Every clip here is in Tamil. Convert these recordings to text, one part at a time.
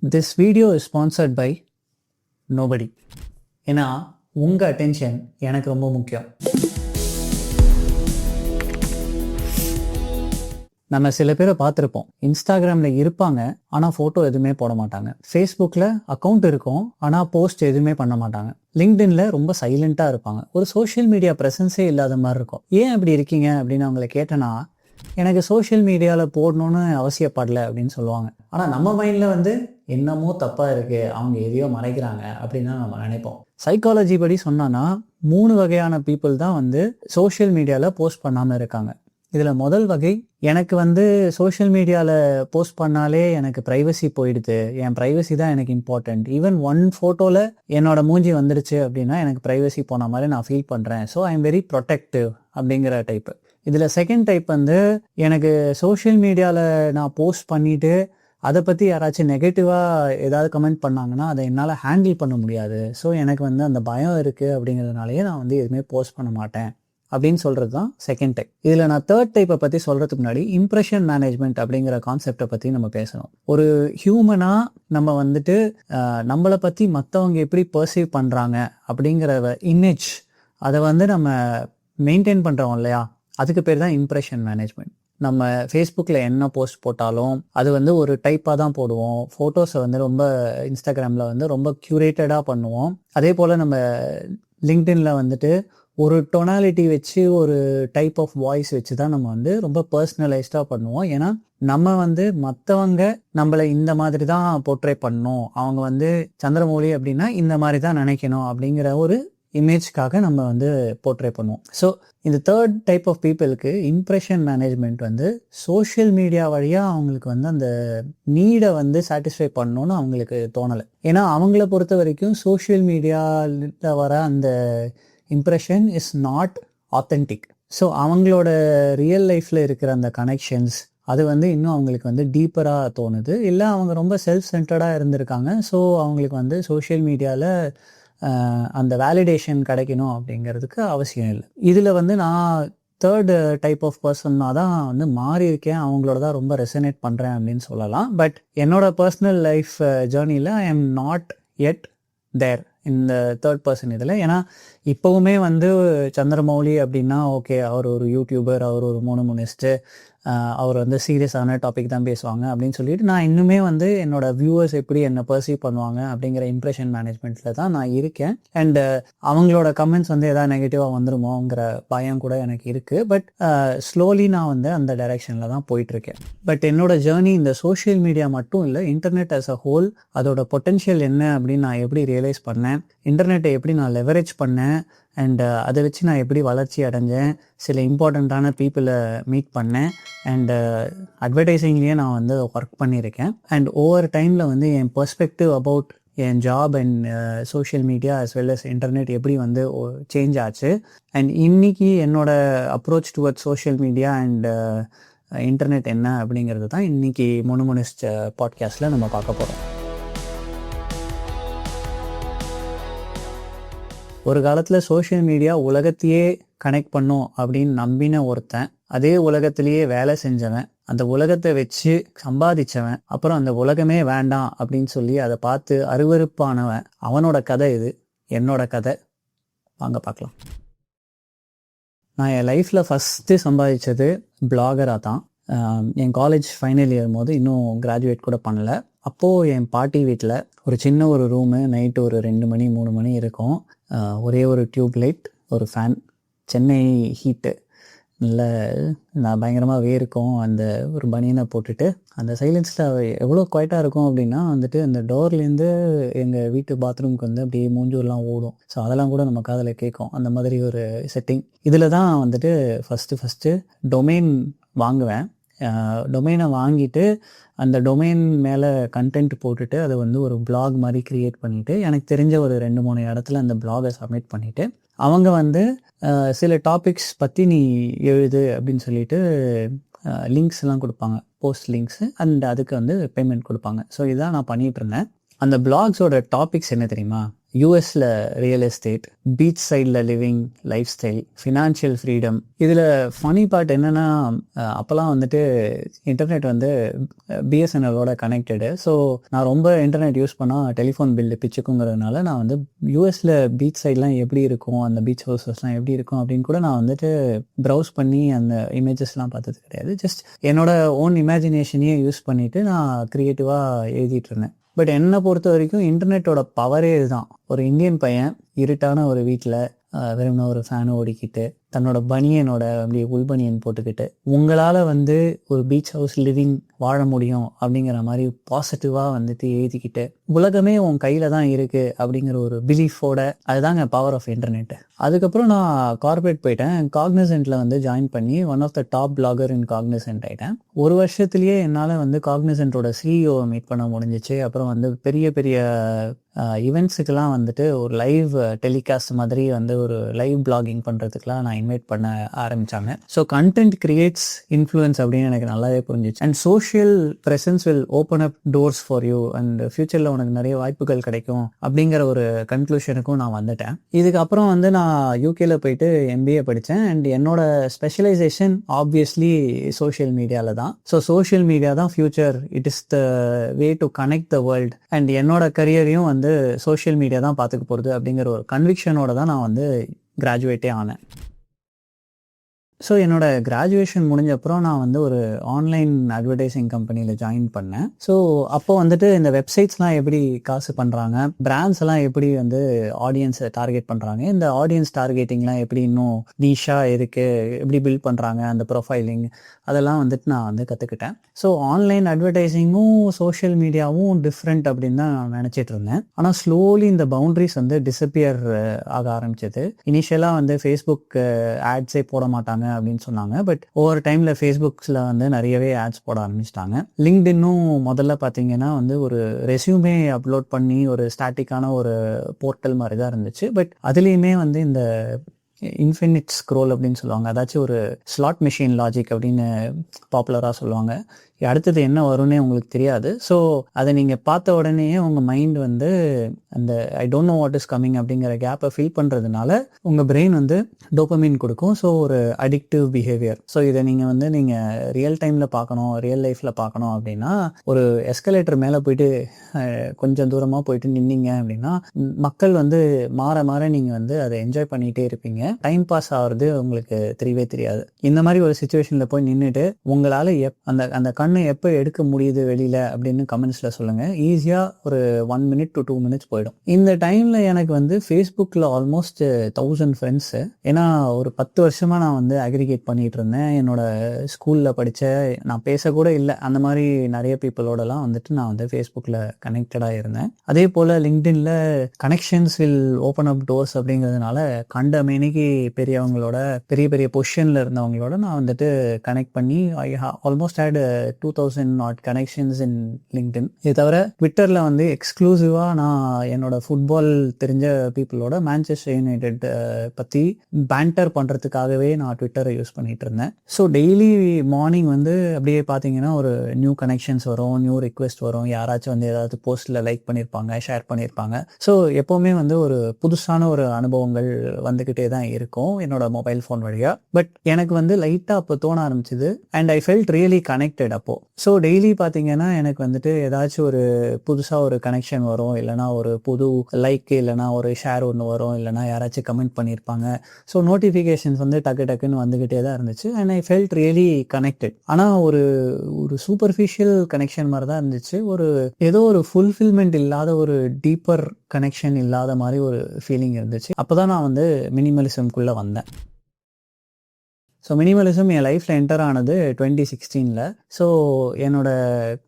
This video is sponsored by nobody. ஏன்னா உங்கள் அட்டென்ஷன் எனக்கு ரொம்ப முக்கியம். நம்ம சில பேரை பார்த்துருப்போம், இன்ஸ்டாகிராமில் இருப்பாங்க ஆனால் ஃபோட்டோ எதுவுமே போட மாட்டாங்க. ஃபேஸ்புக்கில் அக்கௌண்ட் இருக்கும் ஆனால் போஸ்ட் எதுவுமே பண்ண மாட்டாங்க. லிங்க்டின்ல ரொம்ப சைலண்ட்டாக இருப்பாங்க. ஒரு சோஷியல் மீடியா ப்ரெசன்ஸே இல்லாத மாதிரி இருக்கும். ஏன் அப்படி இருக்கீங்க அப்படின்னு அவங்களை கேட்டேன்னா, எனக்கு சோஷியல் மீடியாவில் போடணும்னு அவசியப்படலை அப்படின்னு சொல்லுவாங்க. ஆனால் நம்ம மைண்டில் என்னமோ தப்பாக இருக்குது, அவங்க எதையோ மறைக்கிறாங்க அப்படின்னு தான் நம்ம நினைப்போம். சைக்காலஜி படி சொன்னான்னா 3 வகையான பீப்புள் தான் சோஷியல் மீடியாவில் போஸ்ட் பண்ணாமல் இருக்காங்க. இதில் முதல் வகை, எனக்கு சோஷியல் மீடியாவில் போஸ்ட் பண்ணாலே எனக்கு ப்ரைவசி போயிடுது, என் ப்ரைவசி தான் எனக்கு இம்பார்ட்டண்ட், ஈவன் ஒன் ஃபோட்டோவில் என்னோட மூஞ்சி வந்துடுச்சு அப்படின்னா எனக்கு ப்ரைவசி போன மாதிரி நான் ஃபீல் பண்ணுறேன், so I am very protective அப்படிங்கிற டைப்பு. இதில் செகண்ட் டைப் எனக்கு சோஷியல் மீடியாவில் நான் போஸ்ட் பண்ணிவிட்டு அதை பற்றி யாராச்சும் நெகட்டிவாக ஏதாவது கமெண்ட் பண்ணாங்கன்னா அதை என்னால் ஹேண்டில் பண்ண முடியாது, ஸோ எனக்கு அந்த பயம் இருக்குது அப்படிங்கிறதுனாலேயே நான் எதுவுமே போஸ்ட் பண்ண மாட்டேன் அப்படின்னு சொல்கிறது தான் செகண்ட் டைப். இதில் நான் தேர்ட் டைப்பை பற்றி சொல்கிறதுக்கு முன்னாடி இம்ப்ரெஷன் மேனேஜ்மெண்ட் அப்படிங்கிற கான்செப்டை பற்றி நம்ம பேசணும். ஒரு ஹியூமனாக நம்ம நம்மளை பற்றி மற்றவங்க எப்படி பர்சீவ் பண்ணுறாங்க அப்படிங்கிற இமேஜ் அதை நம்ம மெயின்டைன் பண்ணுறோம் இல்லையா, அதுக்கு பேர் தான் இம்ப்ரெஷன் மேனேஜ்மெண்ட். நம்ம ஃபேஸ்புக்கில் என்ன போஸ்ட் போட்டாலும் அது ஒரு டைப்பாக தான் போடுவோம். ஃபோட்டோஸை ரொம்ப இன்ஸ்டாகிராமில் ரொம்ப க்யூரேட்டடாக பண்ணுவோம். அதே போல் நம்ம லிங்க்டின்ல ஒரு டொனாலிட்டி வச்சு ஒரு டைப் ஆஃப் வாய்ஸ் வச்சு தான் நம்ம ரொம்ப பர்சனலைஸ்டாக பண்ணுவோம். ஏன்னா நம்ம மற்றவங்க நம்மளை இந்த மாதிரி தான் போர்ட்ரே பண்ணணும், அவங்க சந்திரமௌலி அப்படின்னா இந்த மாதிரி தான் நினைக்கணும் அப்படிங்கிற ஒரு இமேஜ்க்காக நம்ம போர்ட்ரே பண்ணுவோம். ஸோ இந்த தேர்ட் டைப் ஆஃப் பீப்புளுக்கு இம்ப்ரெஷன் மேனேஜ்மெண்ட் சோஷியல் மீடியா வழியாக அவங்களுக்கு அந்த நீடை சாட்டிஸ்ஃபை பண்ணணும்னு அவங்களுக்கு தோணலை. ஏன்னா அவங்கள பொறுத்த வரைக்கும் சோஷியல் மீடியாவில் வர அந்த impression is not authentic. So அவங்களோட ரியல் லைஃப்பில் இருக்கிற அந்த கனெக்ஷன்ஸ் அது இன்னும் அவங்களுக்கு டீப்பராக தோணுது. இல்லை அவங்க ரொம்ப செல்ஃப் சென்டர்டாக இருந்திருக்காங்க, ஸோ அவங்களுக்கு சோஷியல் மீடியாவில் அந்த வேலிடேஷன் கிடைக்கணும் அப்படிங்கிறதுக்கு அவசியம் இல்லை. இதில் நான் தேர்டு டைப் ஆஃப் பர்சன்னாக தான் மாறி இருக்கேன், அவங்களோட தான் ரொம்ப ரெசனேட் பண்ணுறேன் அப்படின்னு சொல்லலாம். பட் என்னோட பர்சனல் லைஃப் ஜேர்னியில் ஐ எம் நாட் எட் தேர் இந்த தேர்ட் பர்சன் இதில். ஏன்னா இப்போவுமே சந்திரமௌலி அப்படின்னா ஓகே, அவர் ஒரு யூடியூபர், அவர் ஒரு மோனோமோனிஸ்ட்டு, அவர் சீரியஸான டாபிக் தான் பேசுவாங்க அப்படின்னு சொல்லிட்டு நான் இன்னுமே என்னோட வியூவர்ஸ் எப்படி என்னை பர்சீவ் பண்ணுவாங்க அப்படிங்கிற இம்ப்ரெஷன் மேனேஜ்மெண்ட்டில் தான் நான் இருக்கேன். அண்ட் அவங்களோட கமெண்ட்ஸ் எதாவது நெகட்டிவாக வந்துருமோங்கிற பயம் கூட எனக்கு இருக்குது. பட் ஸ்லோலி நான் அந்த டைரெக்ஷனில் தான் போயிட்டுருக்கேன். பட் என்னோட ஜேர்னி இந்த சோஷியல் மீடியா மட்டும் இல்லை, இன்டர்நெட் ஆஸ் அ ஹோல் அதோட பொட்டென்ஷியல் என்ன அப்படின்னு நான் எப்படி ரியலைஸ் பண்ணேன், இன்டர்நெட்டை எப்படி நான் லெவரேஜ் பண்ணேன், அண்ட் அதை வச்சு நான் எப்படி வளர்ச்சி அடைஞ்சேன், சில இம்பார்ட்டண்ட்டான பீப்புளை மீட் பண்ணேன், அண்டு அட்வர்டைஸிங்லேயே நான் ஒர்க் பண்ணியிருக்கேன். அண்ட் ஓவர் டைமில் என் பெர்ஸ்பெக்டிவ் அபவுட் என் job and social media as well as internet எப்படி சேஞ்ச் ஆச்சு, அண்ட் இன்னைக்கு என்னோட approach towards social media and internet என்ன அப்படிங்கிறது தான் இன்னைக்கு மோனோமோனிஸ்ட் பாட்காஸ்ட்டில் நம்ம பார்க்க போகிறோம். ஒரு காலத்தில் சோஷியல் மீடியா உலகத்தையே கனெக்ட் பண்ணும் அப்படின்னு நம்பின ஒருத்தன், அதே உலகத்திலேயே வேலை செஞ்சவன், அந்த உலகத்தை வச்சு சம்பாதிச்சவன், அப்புறம் அந்த உலகமே வேண்டாம் அப்படின்னு சொல்லி அதை பார்த்து அருவருப்பானவன், அவனோட கதை இது. என்னோட கதை வாங்க பார்க்கலாம். நான் என் லைஃப்பில் ஃபஸ்ட்டு சம்பாதிச்சது பிளாகராக தான். என் காலேஜ் ஃபைனல் இயர் போது இன்னும் கிராஜுவேட் கூட பண்ணல. அப்போது என் பாட்டி வீட்டில் ஒரு சின்ன ஒரு ரூமு, நைட்டு ஒரு 2 மணி 3 மணி இருக்கும், ஒரே ஒரு டியூப் லைட், ஒரு ஃபேன், சென்னை ஹீட்டு, நான் பயங்கரமாக வேர்க்கும், அந்த ஒரு பனியனை போட்டுட்டு அந்த சைலன்ஸில் எவ்வளோ குவைட்டாக இருக்கும் அப்படின்னா அந்த டோர்லேருந்து எங்கள் வீட்டு பாத்ரூமுக்கு அப்படியே மூஞ்சூர்லாம் ஓடும். ஸோ அதெல்லாம் கூட நம்ம காதில் கேட்கும், அந்த மாதிரி ஒரு செட்டிங். இதில் தான் ஃபஸ்ட்டு டொமைன் வாங்குவேன். டொமைனை வாங்கிட்டு அந்த டொமைன் மேலே கண்டென்ட் போட்டுட்டு அதை ஒரு பிளாக் மாதிரி க்ரியேட் பண்ணிவிட்டு எனக்கு தெரிஞ்ச ஒரு 2-3 இடத்துல அந்த பிளாகை சப்மிட் பண்ணிவிட்டு அவங்க சில டாபிக்ஸ் பற்றி நீ எழுது அப்படின்னு சொல்லிட்டு லிங்க்ஸ்லாம் கொடுப்பாங்க, போஸ்ட் லிங்க்ஸு, அண்ட் அதுக்கு பேமெண்ட் கொடுப்பாங்க. ஸோ இதான் நான் பண்ணிகிட்டு இருந்தேன். அந்த பிளாக்ஸோட டாபிக்ஸ் என்ன தெரியுமா, யூஎஸில் ரியல் எஸ்டேட், பீச் சைடில் living life style, financial freedom. இதில் ஃபனி பார்ட் என்னென்னா, அப்போல்லாம் வந்துட்டு இன்டர்நெட் வந்து பிஎஸ்என்எலோட கனெக்டடு. ஸோ நான் ரொம்ப இன்டர்நெட் யூஸ் பண்ணால் டெலிஃபோன் பில்லு பிச்சுக்குங்கிறதுனால நான் வந்து யூஎஸில் பீச் சைட்லாம் எப்படி இருக்கும், அந்த பீச் ஹவுசஸ்லாம் எப்படி இருக்கும் அப்படின்னு கூட நான் வந்துட்டு ப்ரௌஸ் பண்ணி அந்த இமேஜஸ்லாம் பார்த்தது கிடையாது. ஜஸ்ட் என்னோட ஓன் இமேஜினேஷனையே யூஸ் பண்ணிவிட்டு நான் க்ரியேட்டிவாக எழுதிட்டு இருந்தேன். பட் என்னை பொறுத்த வரைக்கும் இன்டர்நெட்டோட பவரே இதுதான். ஒரு இந்தியன் பையன் இருட்டான ஒரு வீட்டில் வெறும்னா ஒரு ஃபேனை ஓடிக்கிட்டு தன்னோட பனியனோட அப்படி உள்பனியன் போட்டுக்கிட்டு உங்களால் வந்து ஒரு பீச் ஹவுஸ் லிவிங் வாழ முடியும் அப்படிங்கிற மாதிரி பாசிட்டிவாக வந்துட்டு எழுதிக்கிட்டு உலகமே உன் கையில் தான் இருக்குது அப்படிங்கிற ஒரு பிலீஃபோட, அதுதாங்க பவர் ஆஃப் இன்டர்நெட். அதுக்கப்புறம் நான் கார்பரேட் போயிட்டேன். காக்னிசென்ட்டில் வந்து ஜாயின் பண்ணி one of the top blogger in Cognizant ஆகிட்டேன். ஒரு வருஷத்துலேயே என்னால் வந்து காக்னிசென்ட்டோட சிஇஓவை மீட் பண்ண முடிஞ்சிச்சு. அப்புறம் வந்து பெரிய பெரிய ஈவெண்ட்ஸுக்கெல்லாம் வந்துட்டு ஒரு லைவ் டெலிகாஸ்ட் மாதிரி வந்து ஒரு லைவ் பிளாகிங் பண்ணுறதுக்கெலாம் நான் இன்வைட் பண்ண ஆரம்பித்தாங்க. ஸோ கண்டென்ட் கிரியேட்ஸ் இன்ஃப்ளூயன்ஸ் அப்படின்னு எனக்கு நல்லாவே புரிஞ்சிச்சு. And social presence will open up doors for you and ஃபியூச்சரில் உனக்கு நிறைய வாய்ப்புகள் கிடைக்கும் அப்படிங்கிற ஒரு கன்க்ளூஷனுக்கும் நான் வந்துட்டேன். இதுக்கப்புறம் வந்து நான் யூகேல போயிட்டு எம்பிஏ படித்தேன். அண்ட் என்னோட ஸ்பெஷலைசேஷன் ஆப்வியஸ்லி சோஷியல் மீடியாவில் தான். ஸோ சோஷியல் மீடியா தான் future, it is the way to connect the world. And என்னோட கரியரையும் வந்து சோஷியல் மீடியா தான் பார்த்துக்க போகிறது அப்படிங்கிற ஒரு கன்விக்ஷனோட தான் நான் வந்து கிராஜுவேட்டே ஆனேன். ஸோ என்னோடய கிராஜுவேஷன் முடிஞ்ச அப்புறம் நான் வந்து ஒரு ஆன்லைன் அட்வர்டைஸிங் கம்பெனியில் ஜாயின் பண்ணேன். ஸோ அப்போ வந்துட்டு இந்த வெப்சைட்ஸ்லாம் எப்படி காசு பண்ணுறாங்க, பிராண்ட்ஸ் எல்லாம் எப்படி வந்து ஆடியன்ஸை டார்கெட் பண்ணுறாங்க, இந்த ஆடியன்ஸ் டார்கெட்டிங்லாம் எப்படி இன்னும் நீஷாக இருக்குது, எப்படி பில்ட் பண்ணுறாங்க, அந்த ப்ரொஃபைலிங் அதெல்லாம் வந்துட்டு நான் வந்து கற்றுக்கிட்டேன். ஸோ ஆன்லைன் அட்வர்டைஸிங்கும் சோஷியல் மீடியாவும் டிஃப்ரெண்ட் அப்படின்னு தான் நான் நினச்சிட்டு இருந்தேன். ஆனால் ஸ்லோலி இந்த பவுண்ட்ரிஸ் வந்து டிஸப்பியர் ஆக ஆரம்பிச்சது. இனிஷியலாக வந்து ஃபேஸ்புக் ஆட்ஸே போட மாட்டாங்க அப்படின்னு சொன்னாங்க. பட் ஒவ்வொரு டைம்ல ஃபேஸ்புக்ஸ்ல வந்து நிறையவே ஆட்ஸ் போட ஆரம்பிச்சிட்டாங்க. லிங்க்டின்னும் முதல்ல பார்த்தீங்கன்னா வந்து ஒரு ரெஸ்யூமே அப்லோட் பண்ணி ஒரு ஸ்டாட்டிக்கான ஒரு போர்ட்டல் மாதிரி தான் இருந்துச்சு. பட் அதுலேயுமே வந்து இந்த இன்ஃபினிட் ஸ்க்ரோல் அப்படின்னு சொல்லுவாங்க, அதாச்சும் ஒரு ஸ்லாட் மிஷின் லாஜிக் அப்படின்னு பாப்புலராக சொல்லுவாங்க. அடுத்தது என்ன வரும்னே உங்களுக்கு தெரியாது. ஸோ அதை நீங்கள் பார்த்த உடனேயே உங்கள் மைண்ட் வந்து அந்த I don't know what is coming அப்படிங்கிற கேப்பை ஃபில் பண்ணுறதுனால உங்கள் பிரெயின் வந்து டோபமின் கொடுக்கும். ஸோ ஒரு அடிக்டிவ் பிஹேவியர். ஸோ இதை நீங்கள் ரியல் டைமில் பார்க்கணும், ரியல் லைஃப்பில் பார்க்கணும் அப்படின்னா ஒரு எஸ்கலேட்டர் மேலே போயிட்டு கொஞ்சம் தூரமாக போயிட்டு நின்னீங்க அப்படின்னா மக்கள் வந்து மாற மாற நீங்கள் வந்து அதை என்ஜாய் பண்ணிகிட்டே இருப்பீங்க. டைம் பாஸ் ஆகிறது உங்களுக்கு தெரியவே தெரியாது. இந்த மாதிரி ஒரு சுச்சுவேஷனில் போய் நின்றுட்டு உங்களால் அந்த கண்ணு எப்போ எடுக்க முடியுது வெளியில் அப்படின்னு கமெண்ட்ஸில் சொல்லுங்கள். ஈஸியாக ஒரு 1 minute to 2 minutes போயிடும். இந்த டைமில் எனக்கு வந்து ஃபேஸ்புக்கில் ஆல்மோஸ்ட் 1000 ஃப்ரெண்ட்ஸு. ஏன்னா ஒரு 10 வருஷமாக நான் வந்து அக்ரிகேட் பண்ணிகிட்டு இருந்தேன். என்னோட ஸ்கூலில் படித்த, நான் பேசக்கூட இல்லை அந்த மாதிரி நிறைய பீப்புளோடலாம் வந்துட்டு நான் வந்து ஃபேஸ்புக்கில் கனெக்டடாக இருந்தேன். அதே போல் லிங்க்டின்ல connections will open up doors அப்படிங்கிறதுனால கண்ட மேனிக்கு பெரியவங்களோட பெரிய பெரிய பொசிஷனில் இருந்தவங்களோட நான் வந்துட்டு கனெக்ட் பண்ணி I almost had 2000 not connections in LinkedIn. இது தவிர ட்விட்டரில் வந்து எக்ஸ்க்ளூசிவாக நான் என்னோட ஃபுட்பால் தெரிஞ்ச பீப்புளோட மேன்செஸ்டர் யுனைடெட் பற்றி பேண்டர் பண்ணுறதுக்காகவே நான் ட்விட்டரை யூஸ் பண்ணிகிட்டு இருந்தேன். ஸோ டெய்லி மார்னிங் வந்து அப்படியே பார்த்தீங்கன்னா ஒரு நியூ கனெக்ஷன்ஸ் வரும், நியூ ரிக்வெஸ்ட் வரும். யாராச்சும் வந்து ஏதாவது போஸ்ட்டில் லைக் பண்ணியிருப்பாங்க, ஷேர் பண்ணியிருப்பாங்க. ஸோ எப்போவுமே வந்து ஒரு புதுசான ஒரு அனுபவங்கள் வந்துக்கிட்டே தான் இருக்கும் என்னோட மொபைல் ஃபோன் வழியாக. பட் எனக்கு வந்து லைட்டாக அப்போ தோண ஆரம்பிச்சுது and I felt really connected அப்போ. ஸோ டெய்லி பார்த்தீங்கன்னா எனக்கு வந்துட்டு ஏதாச்சும் ஒரு புதுசாக ஒரு கனெக்ஷன் வரும், இல்லைனா ஒரு புது லைக், இல்லைனா ஒரு ஷேர் ஒன்று வரும், இல்லைனா யாராச்சும் கமெண்ட் பண்ணியிருப்பாங்க. ஸோ நோட்டிஃபிகேஷன்ஸ் வந்து டக்குன்னு வந்துக்கிட்டே தான் இருந்துச்சு and I felt really connected. ஆனால் ஒரு சூப்பர்ஃபிஷியல் கனெக்ஷன் மாதிரி தான் இருந்துச்சு. ஏதோ ஒரு ஃபுல்ஃபில்மெண்ட் இல்லாத, ஒரு டீப்பர் கனெக்ஷன் இல்லாத மாதிரி ஒரு ஃபீலிங் இருந்துச்சு. அப்போ தான் நான் வந்து மினிமலிசம்குள்ளே வந்தேன். ஸோ மினிமலிசம் என் லைஃப்பில் என்டர் ஆனது 2016. ஸோ என்னோட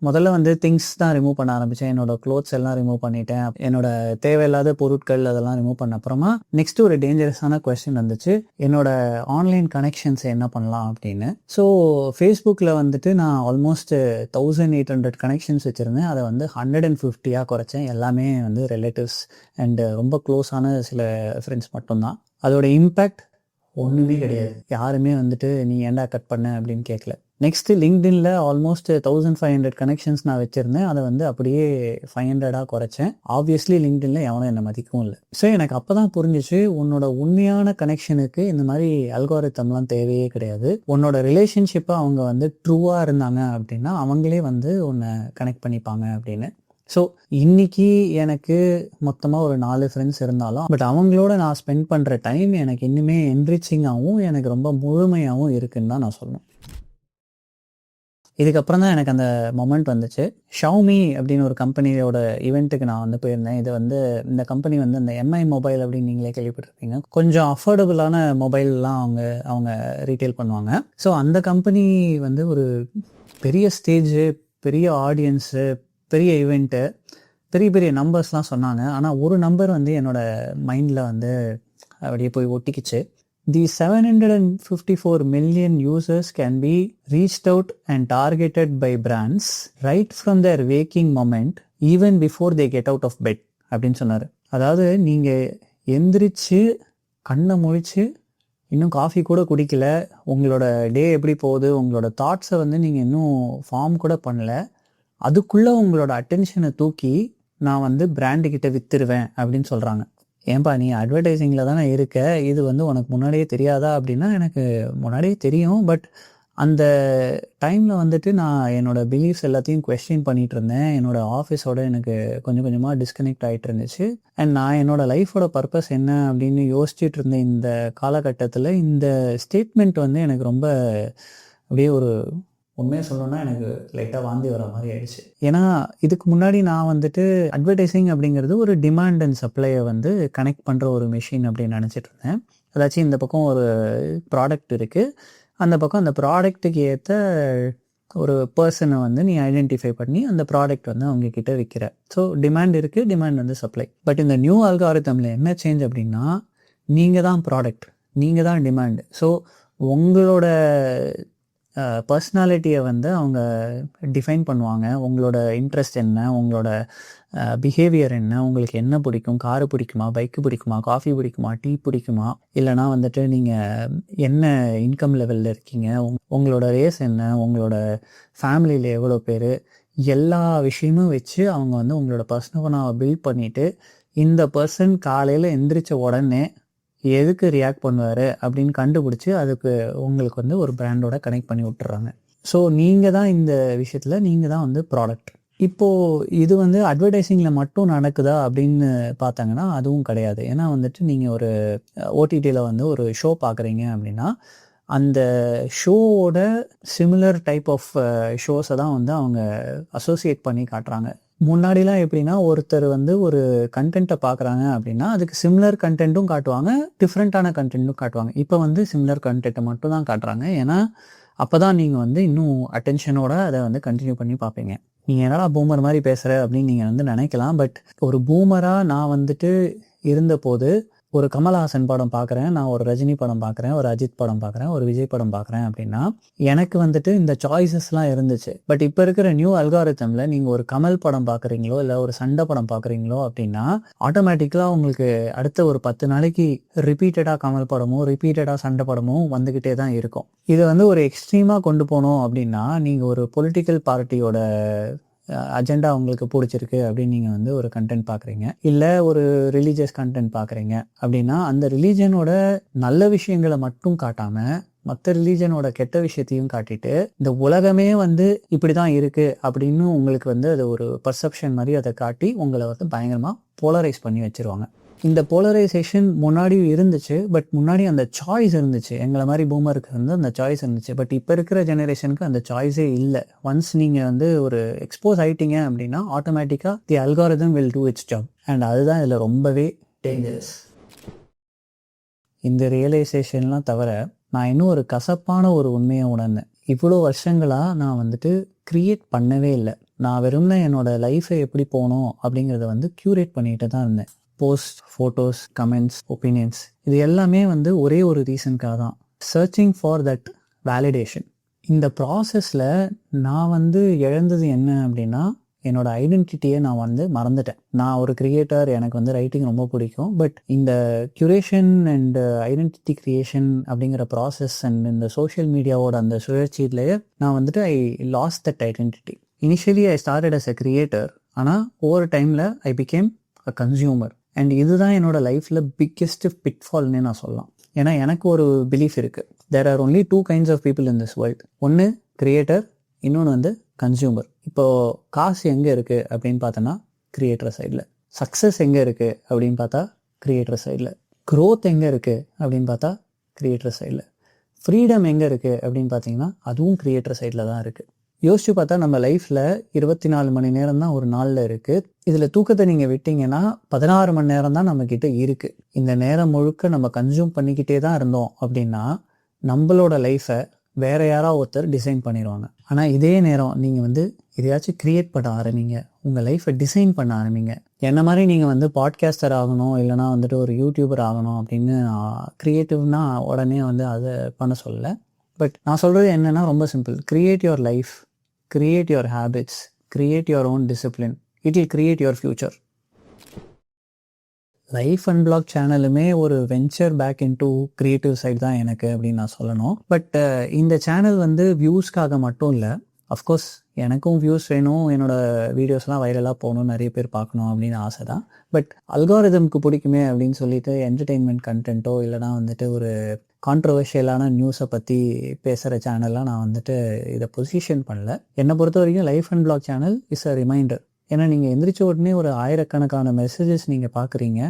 முதல்ல வந்து திங்ஸ் தான் ரிமூவ் பண்ண ஆரம்பித்தேன். என்னோட க்ளோத்ஸ் எல்லாம் ரிமூவ் பண்ணிட்டேன். என்னோட தேவையில்லாத பொருட்கள் அதெல்லாம் ரிமூவ் பண்ண அப்புறமா நெக்ஸ்ட் ஒரு டேஞ்சரஸான கொஸ்டின் வந்துச்சு, என்னோட ஆன்லைன் கனெக்ஷன்ஸ் என்ன பண்ணலாம் அப்படின்னு. ஸோ ஃபேஸ்புக்கில் வந்துட்டு நான் ஆல்மோஸ்ட் 1800 கனெக்ஷன்ஸ் வச்சுருந்தேன். அதை வந்து 150 குறைச்சேன். எல்லாமே வந்து ரிலேட்டிவ்ஸ் அண்டு ரொம்ப க்ளோஸான சில ஃப்ரெண்ட்ஸ் மட்டும்தான். அதோட இம்பேக்ட் ஒன்றுமே கிடையாது. யாருமே வந்துட்டு நீ ஏன்டா கட் பண்ண அப்படின்னு கேட்கல. நெக்ஸ்ட்டு லிங்க்டின்ல ஆல்மோஸ்ட் 1500 கனெக்ஷன்ஸ் நான் வச்சுருந்தேன். அதை வந்து அப்படியே 500 குறைச்சேன். ஆப்வியஸ்லி லிங்க்டின்ல எவனும் என்னை மதிக்கவும் இல்லை. ஸோ எனக்கு அப்போ தான் புரிஞ்சிச்சு, உன்னோட உண்மையான கனெக்ஷனுக்கு இந்த மாதிரி அல்காரிதம்லாம் தேவையே கிடையாது. உன்னோட ரிலேஷன்ஷிப்பை அவங்க வந்து ட்ரூவாக இருந்தாங்க அப்படின்னா அவங்களே வந்து உன்னை கனெக்ட் பண்ணிப்பாங்க அப்படின்னு. ஸோ இன்னைக்கு எனக்கு மொத்தமாக ஒரு 4 ஃப்ரெண்ட்ஸ் இருந்தாலும் பட் அவங்களோட நான் ஸ்பெண்ட் பண்ணுற டைம் எனக்கு இன்னுமே என்ரிச்சிங்காகவும் எனக்கு ரொம்ப முழுமையாகவும் இருக்குன்னு தான் நான் சொல்லணும். இதுக்கப்புறம் தான் எனக்கு அந்த மொமெண்ட் வந்துச்சு. ஷாமி அப்படின்னு ஒரு கம்பெனியோட ஈவெண்ட்டுக்கு நான் வந்து போயிருந்தேன். இது வந்து இந்த கம்பெனி வந்து அந்த எம்ஐ மொபைல் அப்படின்னு நீங்களே கேள்விப்பட்டிருப்பீங்க. கொஞ்சம் அஃபோர்டபுளான மொபைல்லாம் அவங்க ரீட்டெயில் பண்ணுவாங்க. ஸோ அந்த கம்பெனி வந்து ஒரு பெரிய ஸ்டேஜு, பெரிய ஆடியன்ஸு, பெரிய ஈவெண்ட்டு, பெரிய பெரிய நம்பர்ஸ்லாம் சொன்னாங்க. ஆனால் ஒரு நம்பர் வந்து என்னோடய மைண்டில் வந்து அப்படியே போய் ஒட்டிக்கிச்சு. The 754 million users can be reached out and targeted by brands right from their waking moment, even before they get out of bed அப்படின்னு சொன்னார். அதாவது நீங்கள் எந்திரிச்சு கண்ணை முழிச்சு இன்னும் காஃபி கூட குடிக்கல, உங்களோட டே எப்படி போகுது, உங்களோட தாட்ஸை வந்து நீங்கள் இன்னும் ஃபார்ம் கூட பண்ணல, அதுக்குள்ளே உங்களோட அட்டென்ஷனை தூக்கி நான் வந்து பிராண்டுக்கிட்ட விற்றுருவேன் அப்படின்னு சொல்கிறாங்க. ஏன்பா நீ அட்வர்டைஸிங்கில் தானே இருக்க, இது வந்து உனக்கு முன்னாடியே தெரியாதா அப்படின்னா எனக்கு முன்னாடியே தெரியும். பட் அந்த டைமில் வந்துட்டு நான் என்னோடய பிலீஃப்ஸ் எல்லாத்தையும் குவெஸ்டின் பண்ணிகிட்டு இருந்தேன். என்னோடய ஆஃபீஸோட எனக்கு கொஞ்சம் கொஞ்சமாக டிஸ்கனெக்ட் ஆகிட்டு இருந்துச்சு. அண்ட் நான் என்னோடய லைஃபோட பர்பஸ் என்ன அப்படின்னு யோசிச்சுட்டு இருந்தேன். இந்த காலகட்டத்தில் இந்த ஸ்டேட்மெண்ட் வந்து எனக்கு ரொம்ப அப்படியே ஒரு உண்மையாக சொல்லணும்னா எனக்கு லைட்டாக வாந்தி வர மாதிரி ஆயிடுச்சு. ஏன்னா இதுக்கு முன்னாடி நான் வந்துட்டு அட்வர்டைஸிங் அப்படிங்கிறது ஒரு டிமாண்ட் அண்ட் சப்ளையை வந்து கனெக்ட் பண்ணுற ஒரு மெஷின் அப்படின்னு நினச்சிட்டு இருந்தேன். அதாச்சும் இந்த பக்கம் ஒரு ப்ராடக்ட் இருக்குது, அந்த பக்கம் அந்த ப்ராடக்ட்டுக்கு ஏற்ற ஒரு பர்சனை வந்து நீ ஐடென்டிஃபை பண்ணி அந்த ப்ராடக்ட் வந்து அவங்கக்கிட்ட விற்கிற. ஸோ டிமாண்ட் இருக்குது, டிமாண்ட் வந்து சப்ளை. பட் இந்த நியூ அல்காரிதமில் என்ன சேஞ்ச் அப்படின்னா, நீங்கள் தான் ப்ராடக்ட், நீங்கள் தான் டிமாண்ட். ஸோ உங்களோட பர்சனாலிட்டியை வந்து அவங்க டிஃபைன் பண்ணுவாங்க. உங்களோட இன்ட்ரெஸ்ட் என்ன, உங்களோட பிஹேவியர் என்ன, உங்களுக்கு என்ன பிடிக்கும், காரு பிடிக்குமா, பைக்கு பிடிக்குமா, காஃபி பிடிக்குமா, டீ பிடிக்குமா, இல்லைனா வந்துட்டு நீங்கள் என்ன இன்கம் லெவலில் இருக்கீங்க, உங்களோட ரேஸ் என்ன, உங்களோட ஃபேமிலியில் எவ்வளோ பேர், எல்லா விஷயமும் வச்சு அவங்க வந்து உங்களோட பர்சனாவை பில்ட் பண்ணிவிட்டு இந்த பர்சன் காலையில் எந்திரிச்ச உடனே எதுக்கு ரியாக்ட் பண்ணுவார் அப்படின்னு கண்டுபிடிச்சி அதுக்கு உங்களுக்கு வந்து ஒரு பிராண்டோட கனெக்ட் பண்ணி விட்டுறாங்க. ஸோ நீங்கள் தான் இந்த விஷயத்தில் நீங்கள் தான் வந்து ப்ராடக்ட். இப்போது இது வந்து அட்வர்டைஸிங்கில் மட்டும் நடக்குதா அப்படின்னு பார்த்தாங்கன்னா அதுவும் கிடையாது. ஏன்னா வந்துட்டு நீங்கள் ஒரு ஓடிடியில் வந்து ஒரு ஷோ பார்க்குறீங்க அப்படின்னா அந்த ஷோவோட சிமிலர் டைப் ஆஃப் ஷோஸை தான் வந்து அவங்க அசோசியேட் பண்ணி காட்டுறாங்க. முன்னாடிலாம் எப்படின்னா ஒருத்தர் வந்து ஒரு கண்டென்ட்டை பார்க்குறாங்க அப்படின்னா அதுக்கு சிமிலர் கண்டென்ட்டும் காட்டுவாங்க, டிஃப்ரெண்ட்டான கண்டென்ட்டும் காட்டுவாங்க. இப்போ வந்து சிமிலர் கண்டென்ட்டை மட்டும் தான் காட்டுறாங்க. ஏன்னா அப்போ தான் நீங்கள் வந்து இன்னும் அட்டென்ஷனோட அதை வந்து கண்டினியூ பண்ணி பார்ப்பீங்க. நீங்கள் என்னடா பூமர் மாதிரி பேசுகிற அப்படின்னு நீங்கள் வந்து நினைக்கலாம். பட் ஒரு பூமராக நான் வந்துட்டு இருந்தபோது ஒரு கமல்ஹாசன் படம் பார்க்குறேன், நான் ஒரு ரஜினி படம் பார்க்குறேன், ஒரு அஜித் படம் பார்க்குறேன், ஒரு விஜய் படம் பார்க்குறேன் அப்படின்னா எனக்கு வந்துட்டு இந்த சாய்ஸஸ்லாம் இருந்துச்சு. பட் இப்போ இருக்கிற நியூ அல்காரிதமில் நீங்கள் ஒரு கமல் படம் பார்க்குறீங்களோ இல்லை ஒரு சண்டை படம் பார்க்குறீங்களோ அப்படின்னா ஆட்டோமேட்டிக்கலாக உங்களுக்கு அடுத்த ஒரு 10 நாளைக்கு ரிப்பீட்டடாக கமல் படமும் ரிப்பீட்டடாக சண்டை படமும் வந்துக்கிட்டே தான் இருக்கும். இதை வந்து ஒரு எக்ஸ்ட்ரீமாக கொண்டு போனோம் அப்படின்னா நீங்கள் ஒரு பொலிட்டிக்கல் பார்ட்டியோட அஜெண்டா உங்களுக்கு பிடிச்சிருக்கு அப்படின்னு நீங்கள் வந்து ஒரு கண்டென்ட் பார்க்குறீங்க, இல்லை ஒரு ரிலீஜியஸ் கண்டென்ட் பார்க்குறீங்க அப்படின்னா அந்த ரிலீஜனோட நல்ல விஷயங்களை மட்டும் காட்டாமல் மற்ற ரிலீஜனோட கெட்ட விஷயத்தையும் காட்டிட்டு இந்த உலகமே வந்து இப்படி தான் இருக்குது அப்படின்னு உங்களுக்கு வந்து அது ஒரு பர்செப்ஷன் மாதிரி அதை காட்டி உங்களை வந்து பயங்கரமாக போலரைஸ் பண்ணி வச்சுருவாங்க. இந்த போலரைசேஷன் முன்னாடியும் இருந்துச்சு. பட் முன்னாடி அந்த சாய்ஸ் இருந்துச்சு, எங்களை மாதிரி பூமருக்கு வந்து அந்த சாய்ஸ் இருந்துச்சு. பட் இப்போ இருக்கிற ஜெனரேஷனுக்கு அந்த சாய்ஸே இல்லை. ஒன்ஸ் நீங்கள் வந்து ஒரு எக்ஸ்போஸ் ஆகிட்டீங்க அப்படின்னா ஆட்டோமேட்டிக்காக the algorithm will do its job. And அதுதான் இதில் ரொம்பவே டேஞ்சரஸ். இந்த ரியலைசேஷன்லாம் தவிர நான் இன்னும் ஒரு கசப்பான ஒரு உண்மையை உணர்ந்தேன். இவ்வளோ வருஷங்களாக நான் வந்துட்டு க்ரியேட் பண்ணவே இல்லை. நான் வெறும்னா என்னோடய லைஃப்பை எப்படி போகணும் அப்படிங்கிறத வந்து க்யூரேட் பண்ணிகிட்டு தான் இருந்தேன். போஸ்ட், ஃபோட்டோஸ், கமெண்ட்ஸ், ஒப்பீனியன்ஸ், இது எல்லாமே வந்து ஒரே ஒரு ரீசனுக்காக தான், சர்ச்சிங் ஃபார் தட் வேலிடேஷன். இந்த ப்ராசஸில் நான் வந்து இழந்தது என்ன அப்படின்னா என்னோட ஐடென்டிட்டியை நான் வந்து மறந்துட்டேன். நான் ஒரு கிரியேட்டர், எனக்கு வந்து ரைட்டிங் ரொம்ப பிடிக்கும். பட் இந்த க்யூரேஷன் அண்ட் ஐடென்டிட்டி கிரியேஷன் அப்படிங்கிற ப்ராசஸ் அண்ட் இந்த சோஷியல் மீடியாவோட அந்த சுழற்சியிலேயே நான் வந்துட்டு I lost that identity. Initially I started as a creator, ஆனால் ஓவர் டைமில் I became a consumer. And இதுதான் என்னோட லைஃப்பில் பிக்கெஸ்ட் பிட்ஃபால்னே நான் சொல்லலாம். ஏன்னா எனக்கு ஒரு பிலீஃப் இருக்குது, there are only 2 kinds of people in this world. ஒன்று கிரியேட்டர், இன்னொன்று வந்து கன்சியூமர். இப்போது காசு எங்கே இருக்குது அப்படின்னு பார்த்தோன்னா கிரியேட்டர் சைடில், சக்ஸஸ் எங்கே இருக்குது அப்படின்னு பார்த்தா கிரியேட்டர் சைடில், க்ரோத் எங்கே இருக்குது அப்படின்னு பார்த்தா கிரியேட்டர் சைடில், ஃப்ரீடம் எங்கே இருக்குது அப்படின்னு பார்த்தீங்கன்னா அதுவும் கிரியேட்டர் சைடில் தான் இருக்குது. யோசிச்சு பார்த்தா நம்ம லைஃப்பில் 24 மணி நேரம் தான் ஒரு நாளில் இருக்குது. இதில் தூக்கத்தை நீங்கள் விட்டீங்கன்னா 16 மணி நேரம் தான் நம்மக்கிட்ட இருக்குது. இந்த நேரம் முழுக்க நம்ம கன்சியூம் பண்ணிக்கிட்டே தான் இருந்தோம் அப்படின்னா நம்மளோட லைஃப்பை வேறு யாராவது ஒருத்தர் டிசைன் பண்ணிடுவாங்க. ஆனால் இதே நேரம் நீங்கள் வந்து எதையாச்சும் க்ரியேட் பண்ண ஆரம்பிங்க, உங்கள் லைஃப்பை டிசைன் பண்ண ஆரம்பிங்க. என்ன மாதிரி நீங்கள் வந்து பாட்காஸ்டர் ஆகணும், இல்லைனா வந்துட்டு ஒரு யூடியூபர் ஆகணும் அப்படின்னு க்ரியேட்டிவ்னா உடனே வந்து அதை பண்ண சொல்லலை. பட் நான் சொல்கிறது என்னென்னா ரொம்ப simple. Create your life, create your habits, create your own discipline. It will create your future. Life and black சேனலுமே ஒரு venture back into creative side தான் எனக்கு அப்படின்னு நான் சொல்லணும். பட் இந்த சேனல் வந்து வியூஸ்க்காக மட்டும் இல்லை. அஃப்கோர்ஸ் எனக்கும் வியூஸ் வேணும், என்னோடய வீடியோஸ்லாம் வைரலாக போகணும், நிறைய பேர் பார்க்கணும் அப்படின்னு ஆசை தான். பட் அல்காரிதம்க்கு பிடிக்குமே அப்படின்னு சொல்லிட்டு என்டர்டெயின்மெண்ட் கண்டென்ட்டோ இல்லைனா வந்துட்டு ஒரு கான்ட்ரவர்ஷியலான நியூஸை பற்றி பேசுகிற சேனல்லாம் நான் வந்துட்டு இதை பொசிஷன் பண்ணல. என்னை பொறுத்த வரைக்கும் life and blog channel is a reminder. ஏன்னா நீங்கள் எந்திரிச்ச உடனே ஒரு ஆயிரக்கணக்கான மெசேஜஸ் நீங்கள் பார்க்குறீங்க.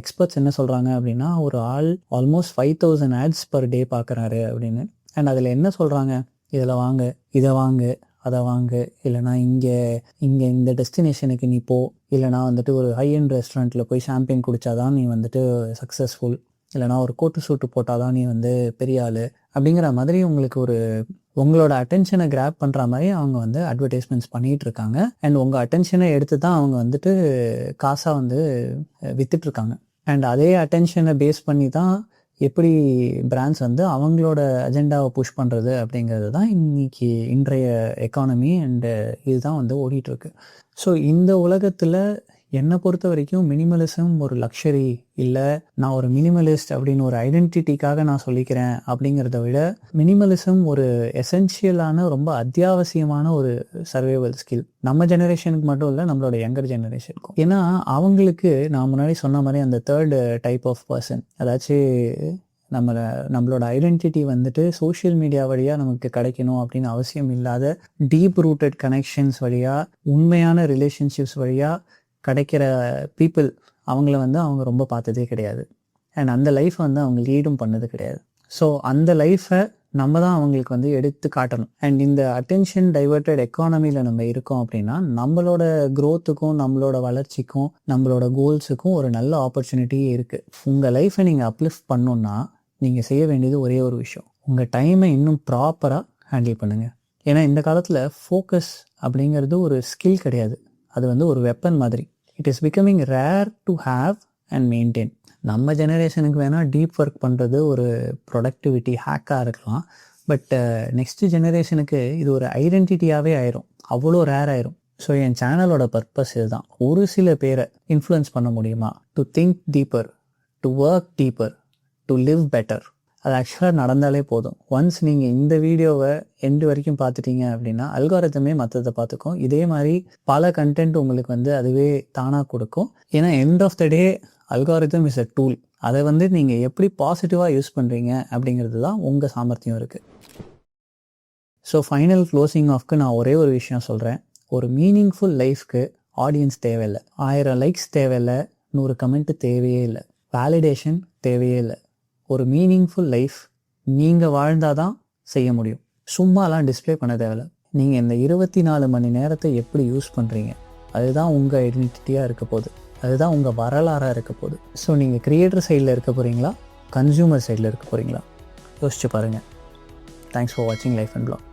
எக்ஸ்பர்ட்ஸ் என்ன சொல்கிறாங்க அப்படின்னா ஒரு ஆள் ஆல்மோஸ்ட் 5000 ads பர் டே பார்க்குறாரு அப்படின்னு. அண்ட் அதில் என்ன சொல்கிறாங்க, இதில் வாங்க, இதை வாங்க, அதை வாங்க, இல்லைனா இங்கே இந்த டெஸ்டினேஷனுக்கு நீ போ, இல்லைனா வந்துட்டு ஒரு ஹை அண்ட் ரெஸ்டாரண்ட்டில் போய் ஷாம்பியன் குடித்தாதான் நீ வந்துட்டு சக்ஸஸ்ஃபுல், இல்லைனா ஒரு கோட்டு சூட்டு போட்டால் தான் நீ வந்து பெரிய ஆள் அப்படிங்கிற மாதிரி உங்களுக்கு ஒரு உங்களோட அட்டென்ஷனை கிராப் பண்ணுற மாதிரி அவங்க வந்து அட்வர்டைஸ்மெண்ட்ஸ் பண்ணிகிட்டு இருக்காங்க. அண்ட் உங்கள் அட்டென்ஷனை எடுத்து தான் அவங்க வந்துட்டு காசாக வந்து விற்றுட்ருக்காங்க. அண்ட் அதே அட்டென்ஷனை பேஸ் பண்ணி தான் எப்படி பிராண்ட்ஸ் வந்து அவங்களோட அஜெண்டாவை புஷ் பண்ணுறது அப்படிங்கிறது தான் இன்றைய எக்கானமி அண்டு இதுதான் வந்து ஓடிட்டுருக்கு. ஸோ இந்த உலகத்தில் என்னை பொறுத்த வரைக்கும் மினிமலிசம் ஒரு லக்ஸரி இல்லை, நான் ஒரு மினிமலிஸ்ட் அப்படின்னு ஒரு ஐடென்டிட்டிக்காக நான் சொல்லிக்கிறேன் அப்படிங்கிறத விட மினிமலிசம் ஒரு எசென்ஷியலான ரொம்ப அத்தியாவசியமான ஒரு சர்வைவல் ஸ்கில். நம்ம ஜெனரேஷனுக்கு மட்டும் இல்லை, நம்மளோட யங்கர் ஜெனரேஷனுக்கும். ஏன்னா அவங்களுக்கு நான் முன்னாடி சொன்ன மாதிரி அந்த 3rd டைப் ஆஃப் பர்சன், அதாச்சும் நம்மளோட ஐடென்டிட்டி வந்துட்டு சோஷியல் மீடியா வழியாக நமக்கு கிடைக்கணும் அப்படின்னு அவசியம் இல்லாத டீப் ரூட்டட் கனெக்ஷன்ஸ் வழியாக, உண்மையான ரிலேஷன்ஷிப்ஸ் வழியாக கிடைக்கிற பீப்புள் அவங்கள வந்து அவங்க ரொம்ப பார்த்ததே கிடையாது. அண்ட் அந்த லைஃப்பை வந்து அவங்க லீடும் பண்ணது கிடையாது. ஸோ அந்த லைஃப்பை நம்ம தான் அவங்களுக்கு வந்து எடுத்து காட்டணும். அண்ட் இந்த அட்டென்ஷன் டைவர்ட்டட் எக்கானமியில் நம்ம இருக்கோம் அப்படின்னா நம்மளோட க்ரோத்துக்கும் நம்மளோட வளர்ச்சிக்கும் நம்மளோட கோல்ஸுக்கும் ஒரு நல்ல ஆப்பர்ச்சுனிட்டியே இருக்குது. உங்கள் லைஃப்பை நீங்கள் அப்லிஃப்ட் பண்ணணுன்னா நீங்கள் செய்ய வேண்டியது ஒரே ஒரு விஷயம், உங்கள் டைமை இன்னும் ப்ராப்பராக ஹேண்டில் பண்ணுங்கள். ஏன்னா இந்த காலத்தில் ஃபோக்கஸ் அப்படிங்கிறது ஒரு ஸ்கில் கிடையாது, அது வந்து ஒரு வெப்பன் மாதிரி. It is becoming rare to have and maintain. நம்ம ஜெனரேஷனுக்கு வேணால் டீப் ஒர்க் பண்ணுறது ஒரு ப்ரொடக்டிவிட்டி ஹேக்காக இருக்கலாம். பட் நெக்ஸ்ட்டு ஜெனரேஷனுக்கு இது ஒரு ஐடென்டிட்டியாகவே ஆயிரும், அவ்வளோ ரேர் ஆயிரும். ஸோ என் சேனலோட பர்பஸ் இதுதான். ஒரு சில பேரை இன்ஃப்ளூயன்ஸ் பண்ண முடியுமா, to think deeper, to work deeper, to live better. அது ஆக்சுவலாக நடந்தாலே போதும். ஒன்ஸ் நீங்கள் இந்த வீடியோவை எண்டு வரைக்கும் பார்த்துட்டீங்க அப்படின்னா அல்காரிதமே மற்றதை பார்த்துக்கும். இதே மாதிரி பல கண்டென்ட் உங்களுக்கு வந்து அதுவே தானாக கொடுக்கும். ஏன்னா end of the day algorithm is a tool. அதை வந்து நீங்கள் எப்படி பாசிட்டிவாக யூஸ் பண்ணுறீங்க அப்படிங்கிறது தான் உங்கள் சாமர்த்தியம் இருக்குது. ஸோ ஃபைனல் க்ளோசிங் ஆஃப்க்கு நான் ஒரே ஒரு விஷயம் சொல்கிறேன். ஒரு மீனிங்ஃபுல் லைஃப்க்கு ஆடியன்ஸ் தேவையில்லை, 1000 லைக்ஸ் தேவையில்லை, 100 கமெண்ட்டு தேவையே இல்லை, வேலிடேஷன் தேவையே இல்லை. ஒரு மீனிங்ஃபுல் லைஃப் நீங்கள் வாழ்ந்தால் தான் செய்ய முடியும். சும்மாலாம் டிஸ்பிளே பண்ண தேவையில்லை. நீங்கள் இந்த 24 மணி நேரத்தை எப்படி யூஸ் பண்ணுறீங்க அதுதான் உங்கள் ஐடென்டிட்டியாக இருக்க போகுது, அதுதான் உங்கள் வரலாறாக இருக்க போகுது. ஸோ நீங்கள் கிரியேட்டர் சைடில் இருக்க போகிறீங்களா, கன்சியூமர் சைடில் இருக்க போகிறீங்களா, யோசிச்சு பாருங்கள். தேங்க்ஸ் ஃபார் வாட்சிங் லைஃப் அண்ட் பிளாக்.